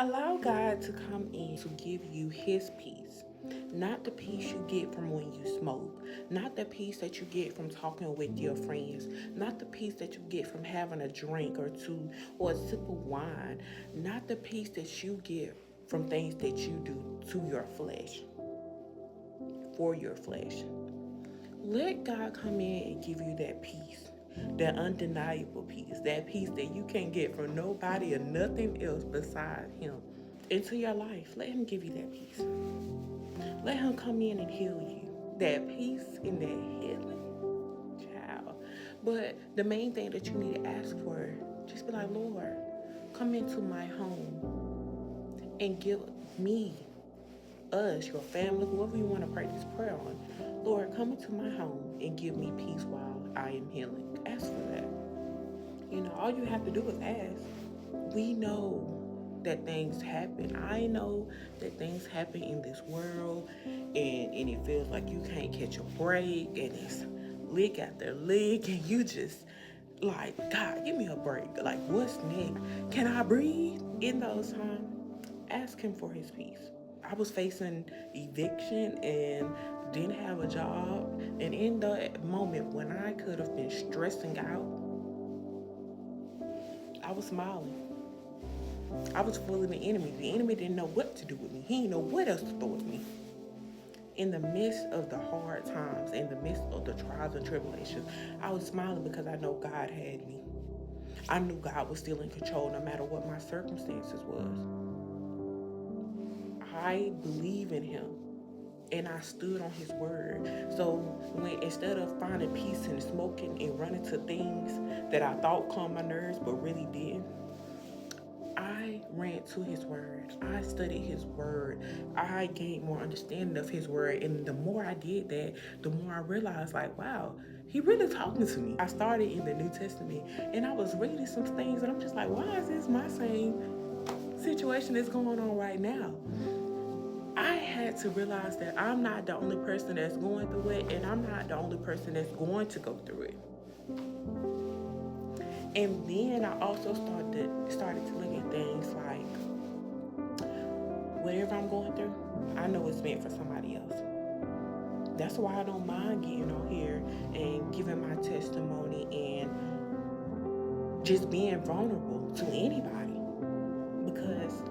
Allow God to come in to give you his peace. Not the peace you get from when you smoke. Not the peace that you get from talking with your friends. Not the peace that you get from having a drink or two or a sip of wine. Not the peace that you get from things that you do to your flesh, for your flesh. Let God come in and give you that peace, that undeniable peace, that peace that you can't get from nobody or nothing else beside him into your life. Let him give you that peace. Let him come in and heal you. That peace and that healing, child. But the main thing that you need to ask for, just be like, Lord, come into my home and give me, us, your family, whoever you want to pray this prayer on. Lord, come into my home and give me peace while I am healing. Ask for that. All you have to do is ask. We know that things happen. I know that things happen in this world, and it feels like you can't catch a break, and it's lick after lick, and you just like, God, give me a break. Like, what's next? Can I breathe? In those times, ask him for his peace. I was facing eviction and didn't have a job, and in that moment when I could have been stressing out, I was smiling. I was fooling the enemy. The enemy didn't know what to do with me. He didn't know what else to throw at me. In the midst of the hard times, in the midst of the trials and tribulations, I was smiling because I know God had me. I knew God was still in control no matter what my circumstances was. I believe in him and I stood on his word. So when instead of finding peace in smoking and running to things that I thought calmed my nerves but really didn't, I ran to his word. I studied his word. I gained more understanding of his word. And the more I did that, the more I realized, like, wow, he really talking to me. I started in the New Testament and I was reading some things and I'm just like, why is this my same situation that's going on right now? I had to realize that I'm not the only person that's going through it, and I'm not the only person that's going to go through it. And then I also started to look at things like, whatever I'm going through, I know it's meant for somebody else. That's why I don't mind getting on here and giving my testimony and just being vulnerable to anybody, because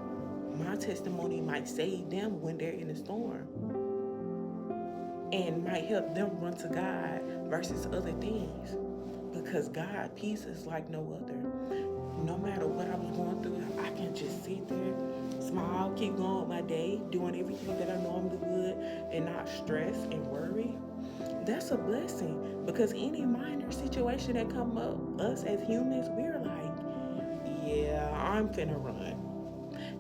my testimony might save them when they're in a storm and might help them run to God versus other things, because God peace is like no other. No matter what I was going through, I can just sit there, smile, keep going with my day, doing everything that I normally would and not stress and worry. That's a blessing, because any minor situation that come up, us as humans, we're like, yeah, I'm finna run.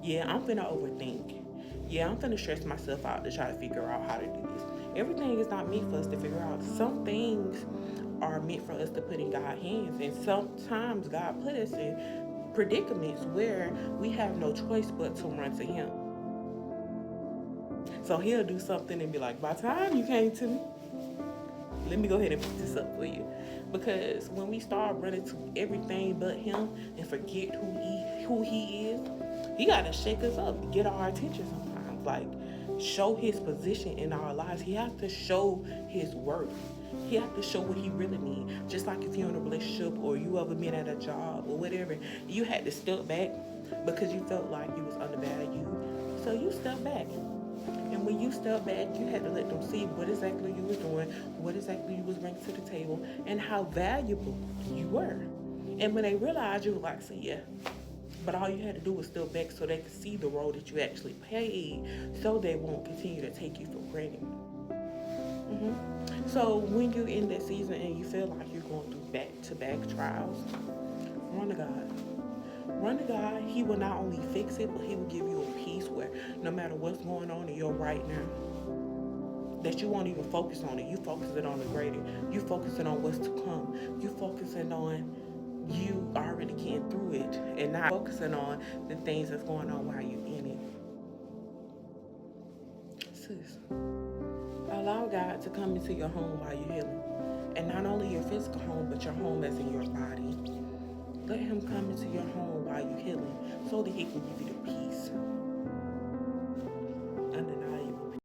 Yeah, I'm finna overthink. Yeah, I'm finna stress myself out to try to figure out how to do this. Everything is not meant for us to figure out. Some things are meant for us to put in God's hands, and sometimes God put us in predicaments where we have no choice but to run to him. So he'll do something and be like, by the time you came to me, let me go ahead and pick this up for you. Because when we start running to everything but him and forget who he is, he gotta shake us up, get our attention sometimes. Like, show his position in our lives. He has to show his worth. He has to show what he really means. Just like if you're in a relationship or you ever been at a job or whatever, you had to step back because you felt like you was undervalued. So you step back. And when you step back, you had to let them see what exactly you was doing, what exactly you was bringing to the table, and how valuable you were. And when they realized, you were like, see, yeah. But all you had to do was step back so they could see the role that you actually played, so they won't continue to take you for granted. So when you're in that season and you feel like you're going through back-to-back trials, run to God. Run to God. He will not only fix it, but he will give you a peace where no matter what's going on in your right now, that you won't even focus on it. You focus it on the greater. You focusing on what's to come. You focusing on you already getting through it and not focusing on the things that's going on while you're in it. Sis, allow God to come into your home while you're healing. And not only your physical home, but your home as in your body. Let him come into your home while you're healing so that he can give you the peace.